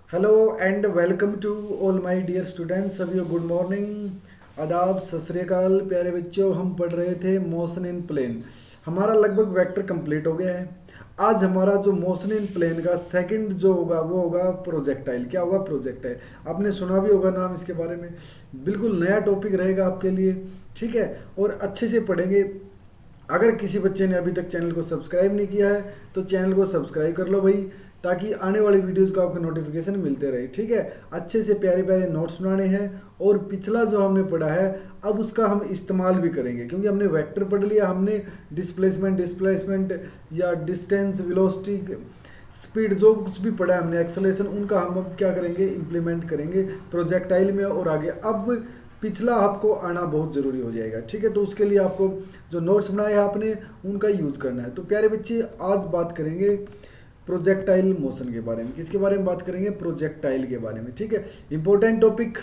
Hello and welcome to all my dear students. सभी good morning, आदाब, सत श्री अकाल। प्यारे बच्चों, हम पढ़ रहे थे मोशन इन प्लेन। हमारा लगभग वेक्टर कंप्लीट हो गया है। आज हमारा जो मोशन इन प्लेन का सेकंड जो होगा वो होगा प्रोजेक्टाइल। क्या होगा? प्रोजेक्टाइल। आपने सुना भी होगा नाम इसके बारे में। बिल्कुल नया टॉपिक रहेगा आपके लिए, ठीक है, और अच्छे से पढ़ेंगे। अगर किसी बच्चे ने अभी तक चैनल को सब्सक्राइब नहीं किया है तो चैनल को सब्सक्राइब कर लो भाई, ताकि आने वाली वीडियोस को आपको नोटिफिकेशन मिलते रहे, ठीक है। अच्छे से प्यारे प्यारे नोट्स बनाने हैं और पिछला जो हमने पढ़ा है अब उसका हम इस्तेमाल भी करेंगे, क्योंकि हमने वेक्टर पढ़ लिया, हमने डिस्प्लेसमेंट या डिस्टेंस, वेलोसिटी, स्पीड, जो कुछ भी पढ़ा है हमने, एक्सेलरेशन, उनका हम अब क्या करेंगे, इम्प्लीमेंट करेंगे प्रोजेक्टाइल में। और आगे अब पिछला आपको आना बहुत ज़रूरी हो जाएगा, ठीक है। तो उसके लिए आपको जो नोट्स बनाए हैं आपने उनका यूज़ करना है। तो प्यारे बच्चे, आज बात करेंगे प्रोजेक्टाइल मोशन के बारे में। किसके बारे में बात करेंगे? प्रोजेक्टाइल के बारे में, ठीक है। इंपॉर्टेंट टॉपिक,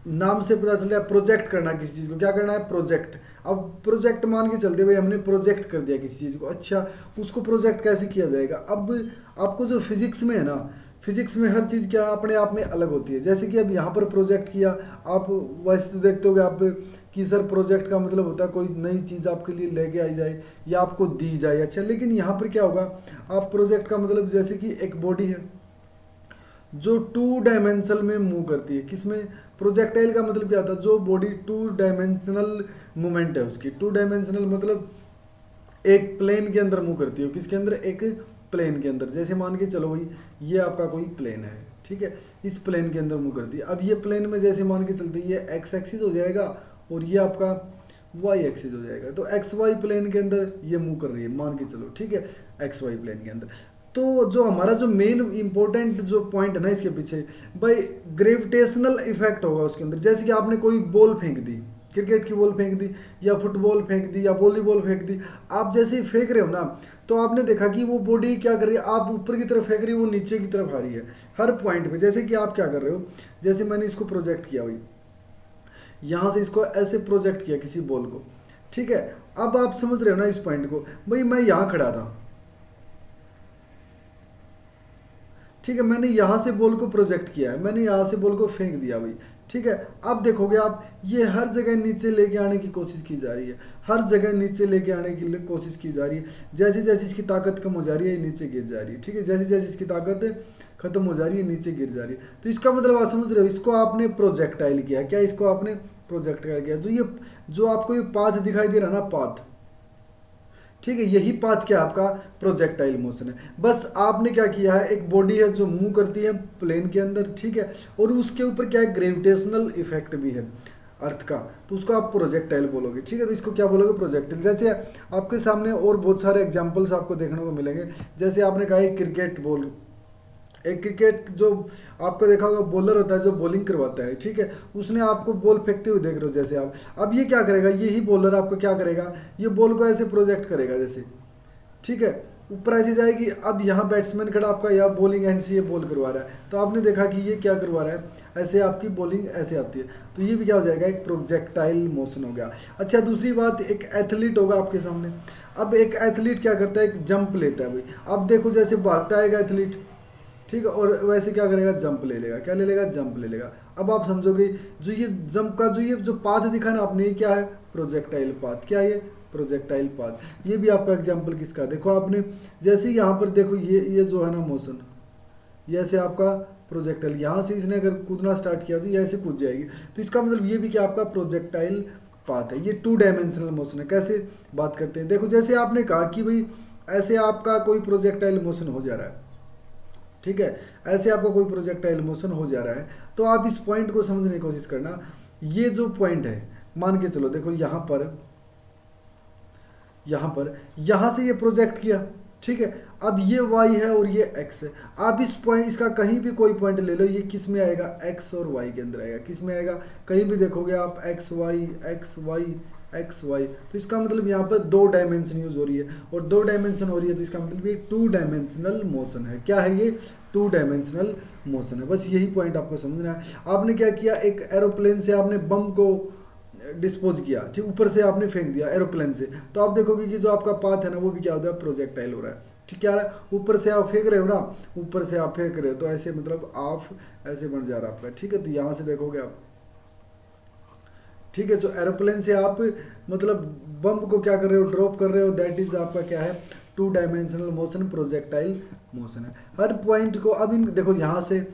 नाम से पता चल रहा है प्रोजेक्ट करना किसी चीज़ को। क्या करना है? प्रोजेक्ट। अब प्रोजेक्ट मान के चलते भाई हमने प्रोजेक्ट कर दिया किसी चीज़ को, अच्छा उसको प्रोजेक्ट कैसे किया जाएगा? अब आपको जो फिजिक्स में है ना, फिजिक्स में हर चीज़ क्या अपने आप में अलग होती है। जैसे कि अब यहाँ पर प्रोजेक्ट किया, आप वैसे तो देखते होगे आप कि सर प्रोजेक्ट का मतलब होता है कोई नई चीज़ आपके लिए लेके आई जाए या आपको दी जाए, अच्छा। लेकिन यहाँ पर क्या होगा, आप प्रोजेक्ट का मतलब जैसे कि एक बॉडी है जो टू डायमेंशनल में मूव करती है। किसमें? प्रोजेक्टाइल का मतलब क्या होता है? जो बॉडी टू डायमेंशनल मूवमेंट है उसकी। टू डायमेंशनल मतलब एक प्लेन के अंदर मूव करती है। किसके अंदर? एक प्लेन के अंदर। जैसे मान के चलो भाई ये आपका कोई प्लेन है, ठीक है, इस प्लेन के अंदर मूव करती है। अब ये प्लेन में जैसे मान के चलते ये एक्स एक्सिस हो जाएगा और ये आपका वाई एक्सिस हो जाएगा। तो एक्स वाई प्लेन के अंदर ये मूव कर रही है, मान के चलो, ठीक है, एक्स वाई प्लेन के अंदर। तो जो हमारा जो मेन इंपॉर्टेंट जो पॉइंट है ना इसके पीछे, भाई ग्रेविटेशनल इफेक्ट होगा उसके अंदर। जैसे कि आपने कोई बॉल फेंक दी, क्रिकेट की बॉल फेंक दी या फुटबॉल फेंक दी या वॉलीबॉल फेंक दी, आप जैसे ही फेंक रहे हो ना, तो आपने देखा कि वो बॉडी क्या कर रही है, आप ऊपर की तरफ फेंक रही है, वो नीचे की तरफ आ रही है हर पॉइंट पे। जैसे कि आप क्या कर रहे हो, जैसे मैंने इसको प्रोजेक्ट किया भाई, यहाँ से इसको ऐसे प्रोजेक्ट किया किसी बॉल को, ठीक है। अब आप समझ रहे हो ना इस पॉइंट को, भाई मैं यहाँ खड़ा था, ठीक है, मैंने यहाँ से बॉल को प्रोजेक्ट किया है, मैंने यहाँ से बॉल को फेंक दिया भाई, ठीक है। अब देखोगे आप ये हर जगह नीचे लेके आने की कोशिश की जा रही है, हर जगह नीचे लेके आने की कोशिश की जा रही है। जैसे जैसे इसकी ताकत कम हो जा रही है ये नीचे गिर जा रही है, ठीक है, जैसे जैसे इसकी ताकत खत्म हो जा रही है नीचे गिर जा रही है। तो इसका मतलब आप समझ रहे हो, इसको आपने प्रोजेक्टाइल किया। क्या? इसको आपने प्रोजेक्टाइल किया। जो आपको ये पाथ दिखाई दे रहा ना, पाथ, ठीक है, यही पाथ क्या आपका प्रोजेक्टाइल मोशन है। बस आपने क्या किया है, एक बॉडी है जो मूव करती है प्लेन के अंदर, ठीक है, और उसके ऊपर क्या है, ग्रेविटेशनल इफेक्ट भी है अर्थ का, तो उसको आप प्रोजेक्टाइल बोलोगे, ठीक है। तो इसको क्या बोलोगे? प्रोजेक्टाइल। जैसे आपके सामने और बहुत सारे एग्जांपल्स आपको देखने को मिलेंगे। जैसे आपने कहा क्रिकेट बॉल, एक क्रिकेट जो आपको देखा होगा बॉलर होता है जो बॉलिंग करवाता है, ठीक है, उसने आपको बॉल फेंकते हुए देख रहे हो जैसे आप। अब ये क्या करेगा, यही बॉलर आपको क्या करेगा, ये बॉल को ऐसे प्रोजेक्ट करेगा जैसे, ठीक है, ऊपर ऐसे जाएगी। अब यहाँ बैट्समैन खड़ा आपका, यहाँ बॉलिंग एंड से ये बॉल करवा रहा है, तो आपने देखा कि ये क्या करवा रहा है, ऐसे आपकी बॉलिंग ऐसे आती है, तो ये भी क्या हो जाएगा, एक प्रोजेक्टाइल मोशन हो गया। अच्छा, दूसरी बात, एक एथलीट होगा आपके सामने। अब एक एथलीट क्या करता है, एक जंप लेता है भाई। अब देखो जैसे भागता है एथलीट, ठीक है, और वैसे क्या करेगा, जंप ले लेगा। क्या ले लेगा? जंप ले लेगा। अब आप समझोगे जो ये जंप का जो पाथ दिखा ना आपने, ये क्या है? Projectile path. क्या है ये? Projectile path. ये भी आपका एग्जांपल किसका, देखो आपने जैसे यहाँ पर देखो ये जो है ना मोशन, ये ऐसे आपका प्रोजेक्टाइल, यहाँ से इसने अगर कूदना स्टार्ट किया तो ये ऐसे कूद जाएगी। तो इसका मतलब ये भी क्या आपका प्रोजेक्टाइल पाथ है। ये टू डायमेंशनल मोशन है। कैसे बात करते हैं, देखो जैसे आपने कहा कि भाई ऐसे आपका कोई प्रोजेक्टाइल मोशन हो जा रहा है, ठीक है, ऐसे आपका कोई प्रोजेक्टाइल मोशन हो जा रहा है, तो आप इस पॉइंट को समझने की कोशिश करना। ये जो पॉइंट है, मान के चलो, देखो यहां से ये प्रोजेक्ट किया, ठीक है। अब ये y है और ये x है। आप इस पॉइंट, इसका कहीं भी कोई पॉइंट ले लो, ये किस में आएगा? x और y के अंदर आएगा। किस में आएगा? कहीं भी देखोगे आप x y x y x y, तो इसका मतलब यहाँ पर दो डायमेंशन यूज हो रही है, और दो डायमेंशन हो रही है तो इसका मतलब ये टू डायमेंशनल मोशन है। क्या है ये? टू डायमेंशनल मोशन है। बस यही पॉइंट आपको समझना है। आपने क्या किया, एक एरोप्लेन से आपने बम को डिस्पोज किया, ठीक, ऊपर से आपने फेंक दिया एरोप्लेन से, तो आप देखोगे कि जो आपका पाथ है ना वो भी क्या होता है, प्रोजेक्टाइल हो रहा है। ठीक, क्या है, ऊपर से आप फेंक रहे हो ना, ऊपर से आप फेंक रहे हो तो ऐसे मतलब आप ऐसे बन जा रहा है आपका, ठीक है। तो यहाँ से देखोगे आप, ठीक है, जो एरोप्लेन से आप मतलब बम को क्या कर रहे हो, ड्रॉप कर रहे हो, दैट इज आपका क्या है, two dimensional motion, projectile motion है। हर पॉइंट को अब इन देखो यहाँ से,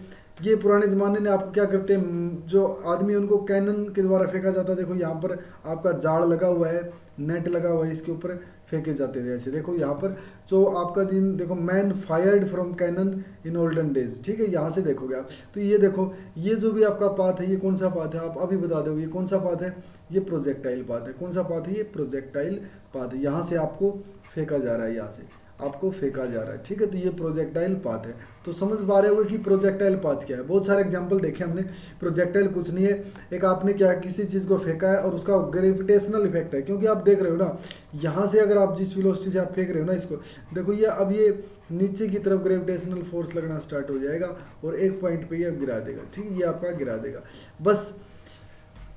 ये पुराने ज़माने में आपको क्या करते हैं, जो आदमी उनको कैनन के द्वारा फेंका जाता है। देखो यहाँ पर आपका जाल लगा हुआ है, नेट लगा हुआ है, इसके ऊपर फेंके जाते थे ऐसे। देखो यहाँ पर जो आपका दिन देखो, man fired from cannon in olden days, ठीक है, यहाँ से देखोगे आप। तो ये देखो, ये जो भी आपका पाथ है, ये कौन सा पाथ है, आप अभी बता दोगे ये कौन सा पाथ है, ये प्रोजेक्टाइल पाथ है। कौन सा पाथ है, ये प्रोजेक्टाइल पाथ है। यहाँ से आपको फेंका जा रहा है, यहाँ से आपको फेंका जा रहा है, ठीक है। तो ये प्रोजेक्टाइल पाथ है। तो समझ पा रहे होगे कि प्रोजेक्टाइल पाथ क्या है। बहुत सारे एग्जांपल देखे हमने। प्रोजेक्टाइल कुछ नहीं है, एक आपने क्या किसी चीज़ को फेंका है और उसका ग्रेविटेशनल इफेक्ट है, क्योंकि आप देख रहे हो ना, यहाँ से अगर आप जिस वेलोसिटी से आप फेंक रहे हो ना इसको, देखो ये अब ये नीचे की तरफ ग्रेविटेशनल फोर्स लगना स्टार्ट हो जाएगा और एक पॉइंट पे ये गिरा देगा, ठीक है, ये आपका गिरा देगा। बस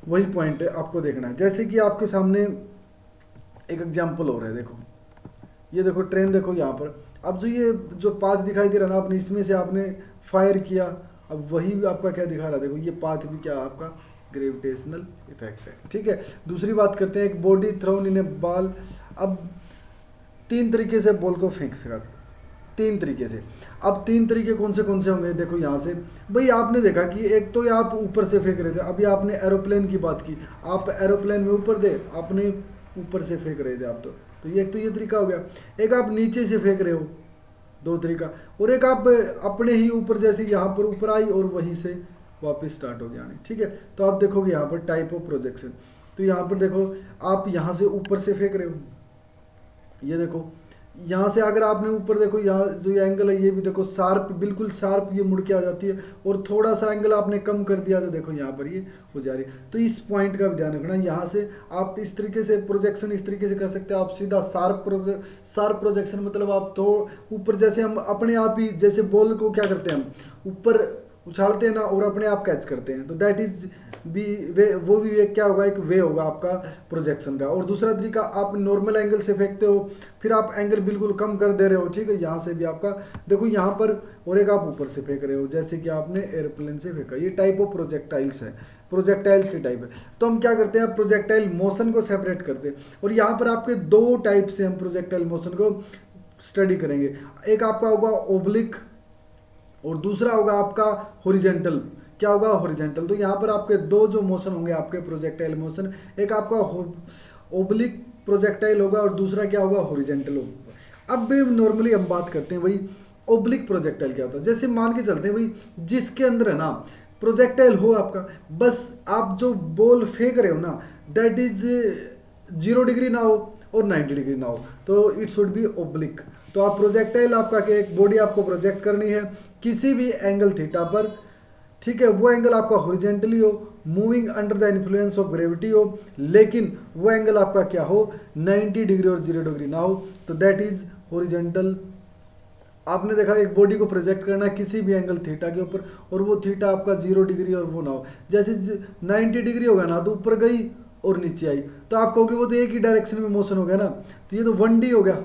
वही पॉइंट है आपको देखना है। जैसे कि आपके सामने एक एग्जाम्पल हो रहा है, देखो ये देखो ट्रेन, देखो यहाँ पर अब जो ये जो पाथ दिखाई दे रहा ना, आपने इसमें से आपने फायर किया, अब वही आपका क्या दिखा रहा है, देखो ये पाथ भी क्या आपका ग्रेविटेशनल इफेक्ट है, ठीक है। दूसरी बात करते हैं, एक body thrown in A ball. अब तीन तरीके से बॉल को फेंक सकता, तीन तरीके से। अब तीन तरीके कौन से होंगे, देखो यहाँ से भाई आपने देखा कि एक तो ये आप ऊपर से फेंक रहे थे, अभी आपने एरोप्लेन की बात की, आप एरोप्लेन में ऊपर दे, आपने ऊपर से फेंक रहे थे आप, तो ये एक तो ये तरीका हो गया। एक आप नीचे से फेंक रहे हो, दो तरीका, और एक आप अपने ही ऊपर, जैसे यहाँ पर ऊपर आई और वहीं से वापस स्टार्ट हो गया, ठीक है। तो आप देखोगे यहाँ पर टाइप ऑफ प्रोजेक्शन, तो यहाँ पर देखो आप यहाँ से ऊपर से फेंक रहे हो, ये देखो यहाँ से अगर आपने ऊपर देखो, यहाँ जो ये एंगल है ये भी देखो शार्प, बिल्कुल शार्प ये मुड़ के आ जाती है, और थोड़ा सा एंगल आपने कम कर दिया तो देखो यहाँ पर ये हो जा रही है। तो इस पॉइंट का भी ध्यान रखना। यहाँ से आप इस तरीके से प्रोजेक्शन इस तरीके से कर सकते हैं, आप सीधा शार्प प्रोजेक्शन, मतलब आप तो ऊपर, जैसे हम अपने आप ही जैसे बॉल को क्या करते हैं, हम ऊपर उछालते हैं ना और अपने आप कैच करते हैं, तो दैट इज भी वे, वो भी वे क्या होगा, एक वे होगा आपका प्रोजेक्शन का। और दूसरा तरीका, आप नॉर्मल एंगल से फेंकते हो, फिर आप एंगल बिल्कुल कम कर दे रहे हो, ठीक है, यहाँ से भी आपका देखो यहाँ पर, और एक आप ऊपर से फेंक रहे हो जैसे कि आपने एयरप्लेन से फेंका। ये टाइप ऑफ प्रोजेक्टाइल्स है, प्रोजेक्टाइल्स की टाइप है। तो हम क्या करते हैं, प्रोजेक्टाइल मोशन को सेपरेट करते हैं, और यहाँ पर आपके दो टाइप से हम प्रोजेक्टाइल मोशन को स्टडी करेंगे। एक आपका होगा ओब्लिक और दूसरा होगा आपका हॉरिजॉन्टल। क्या होगा, हॉरिजॉन्टल। तो यहाँ पर आपके दो जो मोशन होंगे आपके प्रोजेक्टाइल मोशन, एक आपका ओब्लिक प्रोजेक्टाइल होगा और दूसरा क्या होगा, हॉरिजॉन्टल होगा। अब भी नॉर्मली हम बात करते हैं भाई ओब्लिक प्रोजेक्टाइल क्या होता है। जैसे मान के चलते हैं भाई, जिसके अंदर है ना प्रोजेक्टाइल हो आपका, बस आप जो बॉल फेंक रहे हो ना, दैट इज 0 डिग्री ना हो और 90 डिग्री ना हो, तो इट शुड बी ओब्लिक। तो आप प्रोजेक्टाइल आपका क्या, एक बॉडी आपको प्रोजेक्ट करनी है किसी भी एंगल थीटा पर, ठीक है, वो एंगल आपका हॉरिजॉन्टली हो, moving under the influence of gravity हो, लेकिन वो एंगल आपका क्या हो, 90 डिग्री और 0 डिग्री ना हो, तो दैट इज हॉरिजॉन्टल। आपने देखा एक बॉडी को प्रोजेक्ट करना है किसी भी एंगल थीटा के ऊपर, और वो थीटा आपका 0 डिग्री और वो ना हो। जैसे 90 डिग्री होगा ना, तो ऊपर गई और नीचे आई, तो आप कहोगे वो तो एक ही डायरेक्शन में मोशन हो गया ना, तो ये तो 1D हो गया।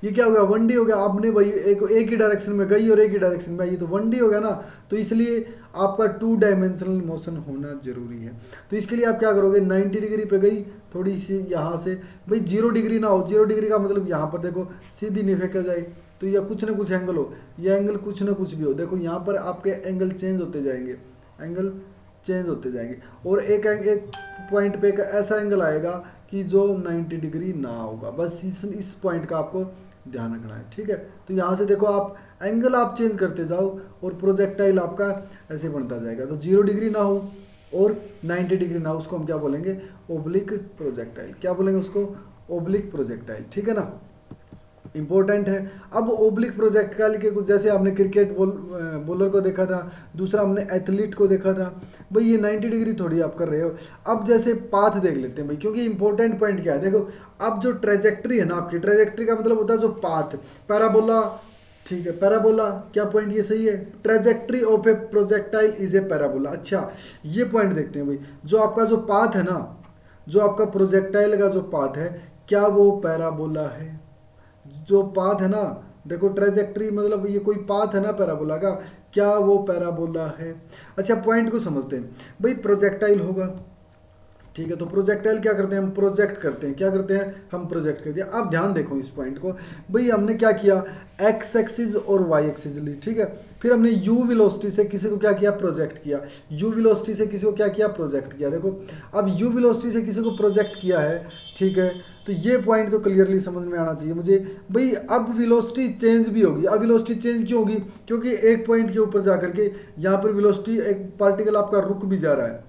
ये क्या हो गया, 1D हो गया। आपने भाई एक ही डायरेक्शन में गई और एक ही डायरेक्शन में आई, ये तो 1D हो गया ना। तो इसलिए आपका 2 डायमेंशनल मोशन होना जरूरी है। तो इसके लिए आप क्या करोगे, 90 डिग्री पे गई, थोड़ी सी यहाँ से भाई 0 डिग्री ना हो, 0 डिग्री का मतलब यहाँ पर देखो सीधी नहीं फेंका जाए, तो या कुछ ना कुछ एंगल हो, या एंगल कुछ ना कुछ भी हो, देखो यहाँ पर आपके एंगल चेंज होते जाएंगे, एंगल चेंज होते जाएंगे, और एक पॉइंट पे एक ऐसा एंगल आएगा कि जो 90 डिग्री ना होगा। बस इस पॉइंट का आपको ध्यान रखना है, ठीक है। तो यहाँ से देखो आप एंगल आप चेंज करते जाओ और प्रोजेक्टाइल आपका ऐसे बनता जाएगा। तो 0 डिग्री ना हो और 90 डिग्री ना हो, उसको हम क्या बोलेंगे, ओब्लिक प्रोजेक्टाइल। क्या बोलेंगे उसको, ओब्लिक प्रोजेक्टाइल, ठीक है ना, इंपॉर्टेंट है। अब ओब्लिक प्रोजेक्टाइल के कुछ, जैसे आपने क्रिकेट बॉलर को देखा था, दूसरा हमने एथलीट को देखा था, भाई ये 90 डिग्री थोड़ी आप कर रहे हो। अब जैसे पाथ देख लेते हैं भाई, क्योंकि इंपॉर्टेंट पॉइंट क्या है, देखो अब जो ट्रेजेक्ट्री है ना आपकी, ट्रेजेक्ट्री का मतलब होता है जो पाथ, पैराबोला, ठीक है, पैराबोला, क्या पॉइंट ये सही है, trajectory of A projectile is a parabola. अच्छा ये पॉइंट देखते हैं भाई, जो आपका जो पाथ है ना, जो आपका प्रोजेक्टाइल का जो पाथ है, क्या वो पैराबोला है, जो पाथ है ना देखो ट्रेजेक्ट्री मतलब ये कोई पाथ है ना पैराबोला का, क्या वो पैराबोला है। अच्छा पॉइंट को समझते हैं भाई, प्रोजेक्टाइल होगा, ठीक है, तो प्रोजेक्टाइल क्या करते हैं हम, प्रोजेक्ट करते हैं, क्या करते हैं हम, प्रोजेक्ट करते हैं। अब ध्यान देखो इस पॉइंट को, भाई हमने क्या किया, एक्स एक्सिस और वाई एक्सिस ली, ठीक है, फिर हमने यू वेलोसिटी से किसी को क्या किया, प्रोजेक्ट किया, यू वेलोसिटी से किसी को क्या किया, प्रोजेक्ट किया। देखो अब यू वेलोसिटी से किसी को प्रोजेक्ट किया है, ठीक है, तो ये पॉइंट तो क्लियरली समझ में आना चाहिए मुझे भाई। अब वेलोसिटी चेंज भी होगी, अब वेलोसिटी चेंज क्यों होगी, क्योंकि एक पॉइंट के ऊपर जाकर के यहाँ पर वेलोसिटी, एक पार्टिकल आपका रुक भी जा रहा है,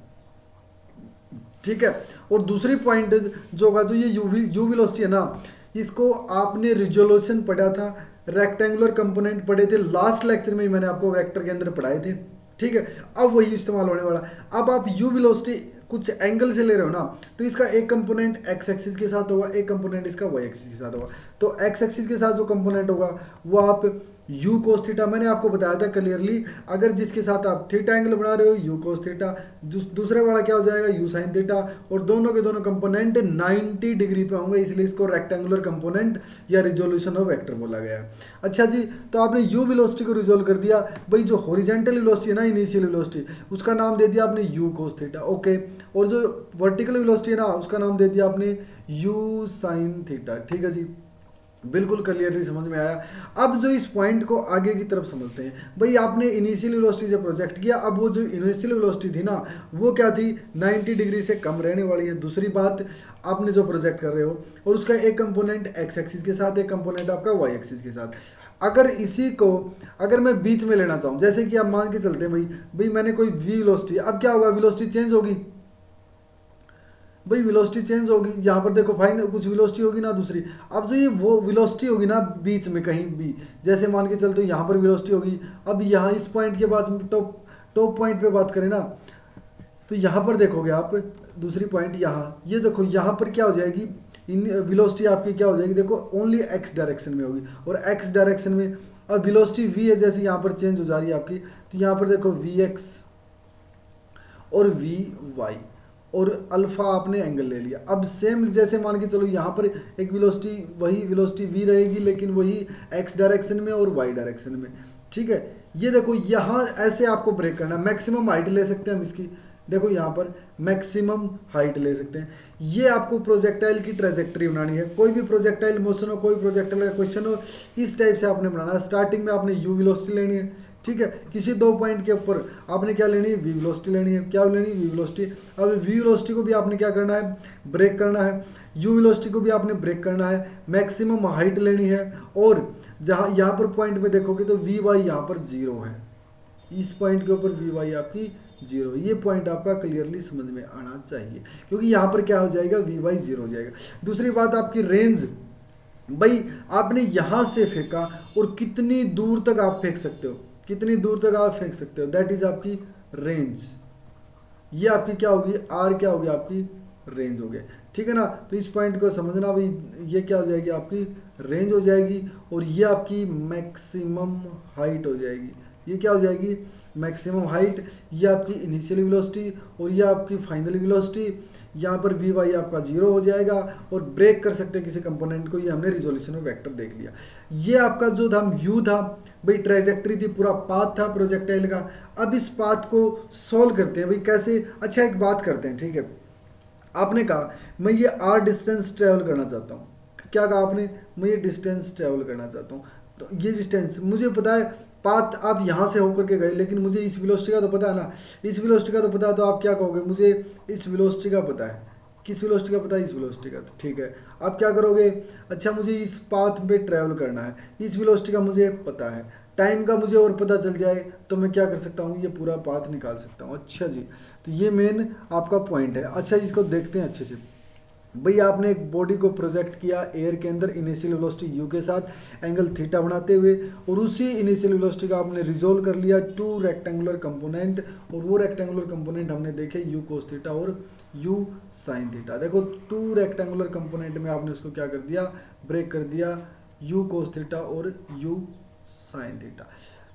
ठीक है। और दूसरी पॉइंट जो होगा, जो ये यू वेलोसिटी है ना, इसको आपने रिजोल्यूशन पढ़ा था, रेक्टेंगुलर कंपोनेंट पढ़े थे लास्ट लेक्चर में ही, मैंने आपको वेक्टर के अंदर पढ़ाए थे, ठीक है। अब वही इस्तेमाल होने वाला। अब आप यू वेलोसिटी कुछ एंगल से ले रहे हो ना, तो इसका एक कंपोनेंट एक्स एक्सिस के साथ होगा, एक कंपोनेंट इसका वाई एक्सिस के साथ होगा। तो एक्स एक्सिस के साथ जो कंपोनेंट होगा वो आप यू कोस थीटा, मैंने आपको बताया था क्लियरली, अगर जिसके साथ आप थीटा एंगल बना रहे हो यू कोस थीटा, दूसरे वाला क्या हो जाएगा यू साइन थीटा, और दोनों के दोनों कंपोनेंट 90 डिग्री पे होंगे, इसलिए इसको रेक्टेंगुलर कंपोनेंट या रिजोल्यूशन ऑफ वेक्टर बोला गया है। अच्छा जी, तो आपने यू वेलोसिटी को रिजोल्व कर दिया भाई, जो हॉरिजॉन्टल वेलोसिटी है ना, इनिशियल वेलोसिटी, उसका नाम दे दिया आपने यू कोस थीटा, ओके, और जो वर्टिकल वेलोसिटी है ना, उसका नाम दे दिया आपने यू साइन थीटा, ठीक है जी, बिल्कुल क्लियरली समझ में आया। अब जो इस पॉइंट को आगे की तरफ समझते हैं भाई, आपने इनिशियल वेलोसिटी से प्रोजेक्ट किया, अब वो जो इनिशियल वेलोसिटी थी ना, वो क्या थी, 90 डिग्री से कम रहने वाली है। दूसरी बात, आपने जो प्रोजेक्ट कर रहे हो, और उसका एक कंपोनेंट एक्स एक्सिस के साथ, एक कंपोनेंट आपका वाई एक्सिस के साथ। अगर इसी को अगर मैं बीच में लेना चाहूँ, जैसे कि आप मान के चलते हैं भाई मैंने कोई वी वेलोसिटी, अब क्या होगा, वेलोसिटी चेंज होगी भाई, वेलोसिटी चेंज होगी, यहाँ पर देखो फाइन कुछ वेलोसिटी होगी ना दूसरी। अब जो ये वो वेलोसिटी होगी ना बीच में कहीं भी, जैसे मान के चलते हो यहाँ पर वेलोसिटी होगी, अब यहाँ इस पॉइंट के बाद टॉप पॉइंट पे बात करें ना, तो यहाँ पर देखोगे आप दूसरी पॉइंट, यहाँ ये देखो, यहाँ पर क्या हो जाएगी, इन वेलोसिटी आपकी क्या हो जाएगी, देखो ओनली एक्स डायरेक्शन में होगी, और एक्स डायरेक्शन में अब वेलोसिटी वी है, जैसे यहाँ पर चेंज हो जा रही है आपकी, तो यहाँ पर देखो वी एक्स और वी वाई, और अल्फा आपने एंगल ले लिया। अब सेम जैसे मान के चलो यहाँ पर एक वेलोसिटी, वही वेलोसिटी वी रहेगी, लेकिन वही एक्स डायरेक्शन में और वाई डायरेक्शन में, ठीक है। ये देखो यहाँ ऐसे आपको ब्रेक करना, मैक्सिमम हाइट ले सकते हैं हम इसकी, देखो यहाँ पर मैक्सिमम हाइट ले सकते हैं। ये आपको प्रोजेक्टाइल की ट्रेजेक्टरी बनानी है, कोई भी प्रोजेक्टाइल मोशन हो, कोई प्रोजेक्टाइल का क्वेश्चन हो, इस टाइप से आपने बनाना है। स्टार्टिंग में आपने यू वेलोसिटी लेनी है, ठीक है, किसी दो पॉइंट के ऊपर आपने क्या लेनी है, वी वेलोसिटी लेनी है, क्या लेनी है, वी वेलोसिटी। अब वी वेलोसिटी को भी आपने क्या करना है, ब्रेक करना है, यू वेलोसिटी को भी आपने ब्रेक करना है, मैक्सिमम हाइट लेनी है, और जहाँ यहाँ पर पॉइंट में देखोगे तो वी वाई यहाँ पर 0 है, इस पॉइंट के ऊपर वी वाई आपकी 0, ये पॉइंट आपका क्लियरली समझ में आना चाहिए, क्योंकि यहाँ पर क्या हो जाएगा, वी वाई 0 हो जाएगा। दूसरी बात, आपकी रेंज, भाई आपने यहाँ से फेंका और कितनी दूर तक आप फेंक सकते हो, कितनी दूर तक आप फेंक सकते हो, दैट इज आपकी रेंज। ये आपकी क्या होगी, आर क्या होगी, आपकी रेंज हो गया, ठीक है ना। तो इस पॉइंट को समझना भाई, ये क्या हो जाएगी, आपकी रेंज हो जाएगी, और ये आपकी मैक्सिमम हाइट हो जाएगी, ये क्या हो जाएगी, मैक्सिमम हाइट, ये आपकी इनिशियल वेलोसिटी, और ये आपकी फाइनल वेलोसिटी। यहाँ पर वी वाई आपका 0 हो जाएगा, और ब्रेक कर सकते हैं किसी कंपोनेंट को, ये हमने रिजोल्यूशन ऑफ वेक्टर देख लिया। ये आपका जो था व्यू था भाई, ट्रेजेक्टरी थी, पूरा पाथ था प्रोजेक्टाइल का। अब इस पाथ को सॉल्व करते हैं भाई, कैसे। अच्छा एक बात करते हैं, ठीक है, आपने कहा मैं ये आर डिस्टेंस ट्रेवल करना चाहता हूँ, क्या कहा आपने, मैं ये डिस्टेंस ट्रेवल करना चाहता हूँ, तो ये डिस्टेंस मुझे पता है, पाथ आप यहाँ से होकर के गए, लेकिन मुझे इस वेलोसिटी का तो पता है ना, इस वेलोसिटी का तो पता है, तो आप क्या कहोगे, मुझे इस वेलोसिटी का पता है, किस वेलोसिटी का पता है, इस वेलोसिटी का, तो ठीक है, आप क्या करोगे, अच्छा मुझे इस पाथ पे ट्रैवल करना है, इस वेलोसिटी का मुझे पता है, टाइम का मुझे और पता चल जाए तो मैं क्या कर सकता हूँ, ये पूरा पाथ निकाल सकता हूँ। अच्छा जी, तो ये मेन आपका पॉइंट है। अच्छा इसको देखते हैं अच्छे से भाई, आपने एक बॉडी को प्रोजेक्ट किया एयर के अंदर इनिशियल वेलोसिटी यू के साथ एंगल थीटा बनाते हुए, और उसी इनिशियल वेलोसिटी का आपने रिजोल्व कर लिया टू रेक्टेंगुलर कंपोनेंट, और वो रेक्टेंगुलर कंपोनेंट हमने देखे यू कोस थीटा और यू साइन थीटा। देखो टू रेक्टेंगुलर कंपोनेंट में आपने उसको क्या कर दिया, ब्रेक कर दिया, यू कोस थीटा और you sine theta.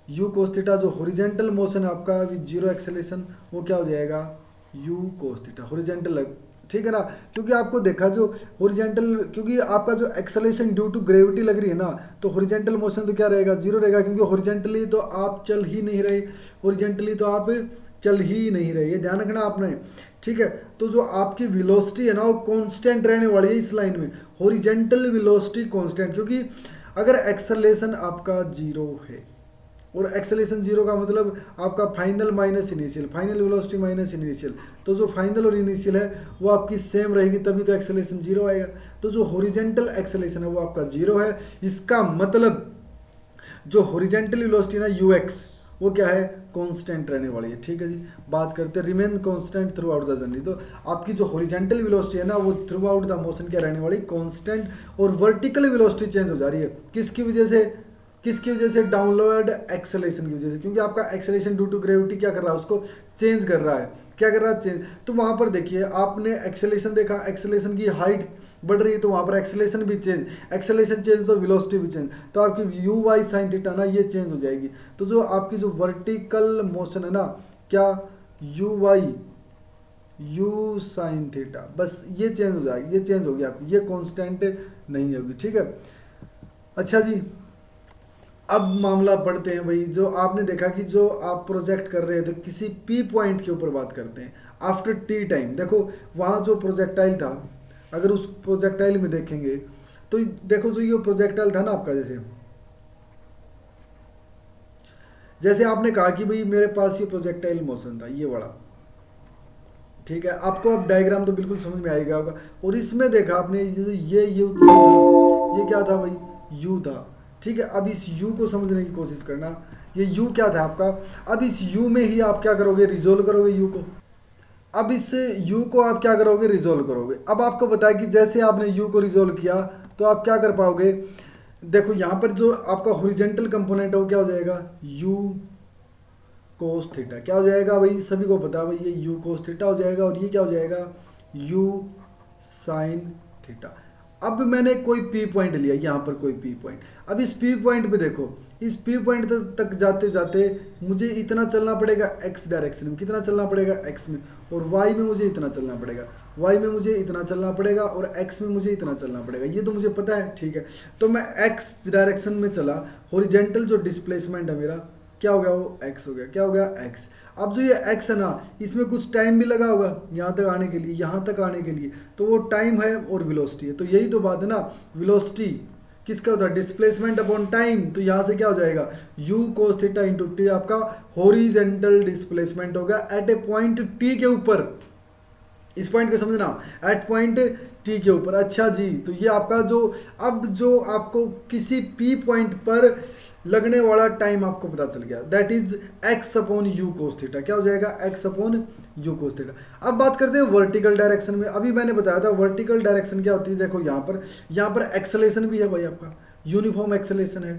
You cos theta जो हॉरिजॉन्टल मोशन आपका विद 0 एक्सेलेरेशन, वो क्या हो जाएगा, यू कोस थीटा हॉरिजॉन्टल, ठीक है ना, क्योंकि आपको देखा जो हॉरिजेंटल, क्योंकि आपका जो एक्सेलरेशन ड्यू टू ग्रेविटी लग रही है ना, तो हॉरिजेंटल मोशन तो क्या रहेगा, जीरो रहेगा, क्योंकि हॉरिजेंटली तो आप चल ही नहीं रहे, हॉरिजेंटली तो आप चल ही नहीं रहे, ये ध्यान रखना आपने, ठीक है। तो जो आपकी वेलोसिटी है ना वो कांस्टेंट रहने वाली है इस लाइन में, हॉरिजेंटल वेलोसिटी कांस्टेंट, क्योंकि अगर एक्सेलरेशन आपका जीरो है, और एक्सेलेरेशन जीरो का मतलब आपका final minus initial, final velocity minus initial, तो जो फाइनल और इनिशियल है वो आपकी सेम रहेगी, तभी तो एक्सेलेरेशन जीरो आएगा। तो जो हॉरिजेंटल एक्सेलेरेशन है वो आपका जीरो है, इसका मतलब जो हॉरिजेंटल वेलोसिटी ना यूएक्स वो क्या है, कांस्टेंट रहने वाली है, ठीक है जी। बात करते हैं remain constant through out the journey, तो आपकी जो हॉरिजेंटल वेलोसिटी है ना वो थ्रू आउट द मोशन क्या रहने वाली, कांस्टेंट, और वर्टिकल वेलोसिटी चेंज हो जा रही है, किसकी वजह से, किसकी वजह से, डाउनवर्ड एक्सेलरेशन की वजह से, क्योंकि आपका एक्सेलरेशन ड्यू टू ग्रेविटी क्या कर रहा है, उसको चेंज कर रहा है, क्या कर रहा है, चेंज। तो वहां पर देखिए आपने एक्सेलरेशन देखा, एक्सेलरेशन की हाइट बढ़ रही है तो वहां पर एक्सेलरेशन भी चेंज, एक्सेलरेशन चेंज तो वेलोसिटी भी चेंज, तो आपकी यू वाई साइन थीटा ना ये चेंज हो जाएगी। तो जो आपकी जो वर्टिकल मोशन है ना, क्या you why you sine theta, बस ये चेंज हो जाएगी, ये चेंज होगी आपकी, ये कांस्टेंट नहीं होगी, ठीक है। अच्छा जी, अब मामला पढ़ते हैं भाई, जो आपने देखा कि जो आप प्रोजेक्ट कर रहे थे किसी पी पॉइंट के ऊपर बात करते हैं, आफ्टर टी टाइम, देखो वहां जो प्रोजेक्टाइल था, अगर उस प्रोजेक्टाइल में देखेंगे तो देखो जो ये प्रोजेक्टाइल था ना आपका, जैसे जैसे आपने कहा कि भाई मेरे पास ये प्रोजेक्टाइल मोशन था ये वाला, ठीक है, आपको अब डायग्राम तो बिल्कुल समझ में आएगा होगा, और इसमें देखा आपने ये यू था, ये क्या था भाई, यू था, ठीक है। अब इस u को समझने की कोशिश करना, ये u क्या था आपका, अब इस u में ही आप क्या करोगे, रिजोल्व करोगे u को, अब इस u को आप क्या करोगे, रिजोल्व करोगे। अब आपको बताया कि जैसे आपने u को रिजोल्व किया तो आप क्या कर पाओगे, देखो यहाँ पर जो आपका हॉरिजेंटल कंपोनेंट है वो क्या हो जाएगा, u कोस थीटा, क्या हो जाएगा भाई, सभी को पता भाई ये u कोस थीटा हो जाएगा, और ये क्या हो जाएगा, u साइन थीटा। अब मैंने कोई पी पॉइंट लिया, यहाँ पर कोई पी पॉइंट, अब इस पी पॉइंट पे देखो, इस पी पॉइंट तक जाते जाते मुझे इतना चलना पड़ेगा एक्स डायरेक्शन में, कितना चलना पड़ेगा एक्स में, और वाई में मुझे इतना चलना पड़ेगा, वाई में मुझे इतना चलना पड़ेगा, और एक्स में मुझे इतना चलना पड़ेगा, ये तो मुझे पता है, ठीक है। तो मैं एक्स डायरेक्शन में चला, हॉरिजेंटल जो डिस्प्लेसमेंट है मेरा क्या हो गया, वो एक्स हो गया, क्या हो गया, एक्स। अब जो ये x है ना, इसमें कुछ टाइम भी लगा होगा यहाँ तक आने के लिए, यहाँ तक आने के लिए, तो वो टाइम है और वेलोसिटी है, तो यही तो बात है ना, वेलोसिटी किसका होता है, डिस्प्लेसमेंट अपॉन टाइम, तो यहाँ से क्या हो जाएगा, u cos theta into T आपका हॉरिजेंटल डिस्प्लेसमेंट होगा एट ए पॉइंट t के ऊपर, इस पॉइंट को समझना, एट पॉइंट टी के ऊपर। अच्छा जी, तो ये आपका जो, अब जो आपको किसी पी पॉइंट पर लगने वाला टाइम आपको पता चल गया, that is x upon you cos theta, क्या हो जाएगा, x upon you cos theta. अब बात करते हैं वर्टिकल डायरेक्शन में, अभी मैंने बताया था वर्टिकल डायरेक्शन क्या होती है, देखो यहाँ पर एक्सेलेरेशन भी है भाई, आपका यूनिफॉर्म एक्सेलेरेशन है,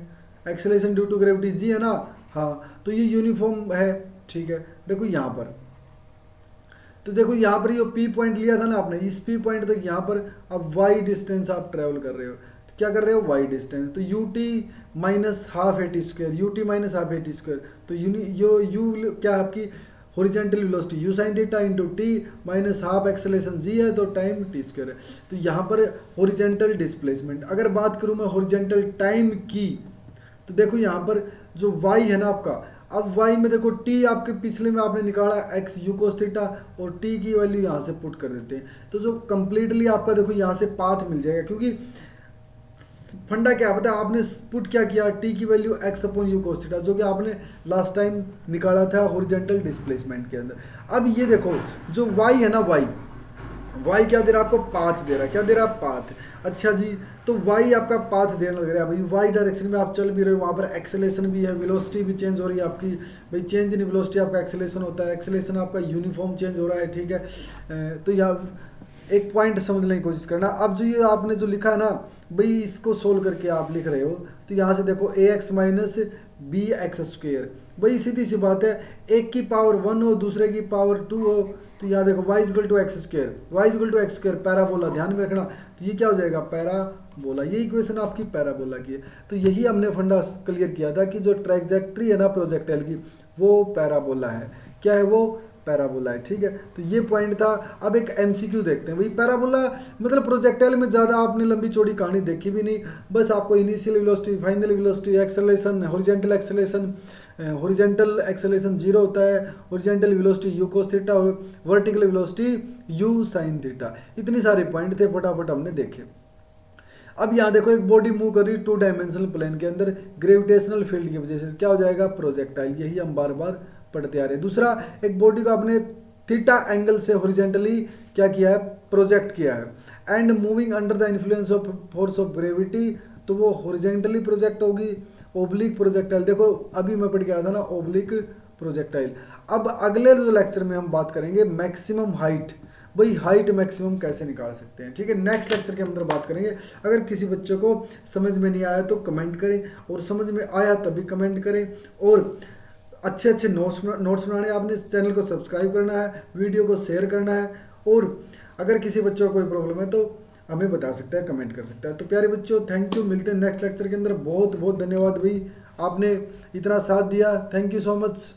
acceleration due to gravity G है ना, हाँ, तो ये यूनिफॉर्म है, ठीक है। देखो यहाँ पर, तो देखो यहाँ पर ये पी पॉइंट लिया था ना आपने, इस पी पॉइंट तक यहाँ पर अब वाई डिस्टेंस आप ट्रेवल कर रहे हो, तो क्या कर रहे हो, वाई डिस्टेंस, तो u t minus half a t square, u t minus half a t square, तो यू क्या आपकी horizontal velocity u sine theta into t minus half acceleration g है, तो टाइम टी स्क्वायर है। तो यहाँ पर हॉरिजेंटल डिस्प्लेसमेंट, अगर बात करूँ मैं हॉरिजेंटल टाइम की, तो देखो यहाँ पर जो वाई है ना आपका, अब y में देखो t आपके पिछले में आपने निकाला x u cos थीटा, और t की वैल्यू यहाँ से पुट कर देते हैं, तो जो कंप्लीटली आपका देखो यहाँ से पाथ मिल जाएगा, क्योंकि फंडा क्या पता है, आपने पुट क्या किया, t की value x upon you cos theta, जो कि आपने लास्ट टाइम निकाला था हॉरिजेंटल डिस्प्लेसमेंट के अंदर। अब ये देखो जो y है ना, y क्या दे रहा है आपको, पाथ दे रहा है, क्या दे रहा है, पाथ। अच्छा जी, तो y आपका पाथ देने लग रहा है भाई, y डायरेक्शन में आप चल भी रहे हो, वहाँ पर एक्सेलेरेशन भी है, वेलोसिटी भी चेंज हो रही है आपकी भाई, चेंज इन वेलोसिटी आपका एक्सेलेरेशन होता है, एक्सेलेरेशन आपका यूनिफॉर्म चेंज हो रहा है, ठीक है। तो यहाँ एक पॉइंट समझने की कोशिश करना, अब जो ये आपने जो लिखा है ना भाई, इसको सोल्व करके आप लिख रहे हो, तो यहाँ से देखो a x minus b x square, भाई सीधी सी बात है, एक की पावर 1 हो दूसरे की पावर 2 हो, तो यहाँ देखो y equal to x square, y equal to x square, parabola, ध्यान में रखना, तो ये क्या हो जाएगा, पैराबोला, ये इक्वेशन आपकी पैराबोला की है। तो यही हमने फंडा क्लियर किया था कि जो ट्रैजेक्टरी है ना प्रोजेक्टाइल की, वो पैराबोला है, क्या है वो, पैराबोला है। ठीक है, तो ये पॉइंट था। अब एक एमसीक्यू देखते हैं। भाई पैराबोला मतलब प्रोजेक्टाइल में ज़्यादा आपने लंबी चौड़ी कहानी देखी भी नहीं, बस आपको initial velocity, final velocity, acceleration, horizontal acceleration, horizontal acceleration 0 होता है, horizontal velocity u cos theta, vertical velocity u sin theta. इतनी सारे पॉइंट थे, फटाफट हमने देखे। अब यहाँ देखो एक बॉडी मूव कर रही है 2 डायमेंशनल प्लेन के अंदर ग्रेविटेशनल फील्ड की वजह से, क्या हो जाएगा? प्रोजेक्टाइल। यही हम बार बार पढ़ते आ रहे हैं। दूसरा, एक बॉडी को आपने थीटा एंगल से हॉरिजॉन्टली क्या किया है? प्रोजेक्ट किया है। And moving under the influence of force of gravity, तो वो हॉरिजॉन्टली प्रोजेक्ट होगी। ओब्लिक प्रोजेक्टाइल, देखो अभी मैं पढ़ के आया था ना, ओब्लिक प्रोजेक्टाइल। अब अगले जो लेक्चर में हम बात करेंगे मैक्सिमम हाइट। भाई हाइट मैक्सिमम कैसे निकाल सकते हैं? ठीक है, नेक्स्ट लेक्चर के अंदर बात करेंगे। अगर किसी बच्चे को समझ में नहीं आया तो कमेंट करें, और समझ में आया तभी कमेंट करें। और अच्छे अच्छे नोट्स बनाने, आपने इस चैनल को सब्सक्राइब करना है, वीडियो को शेयर करना है। और अगर किसी बच्चों को कोई प्रॉब्लम है तो हमें बता सकता है, कमेंट कर सकता है। तो प्यारे बच्चों, थैंक यू, मिलते हैं नेक्स्ट लेक्चर के अंदर। बहुत बहुत धन्यवाद भाई, आपने इतना साथ दिया, थैंक यू सो मच।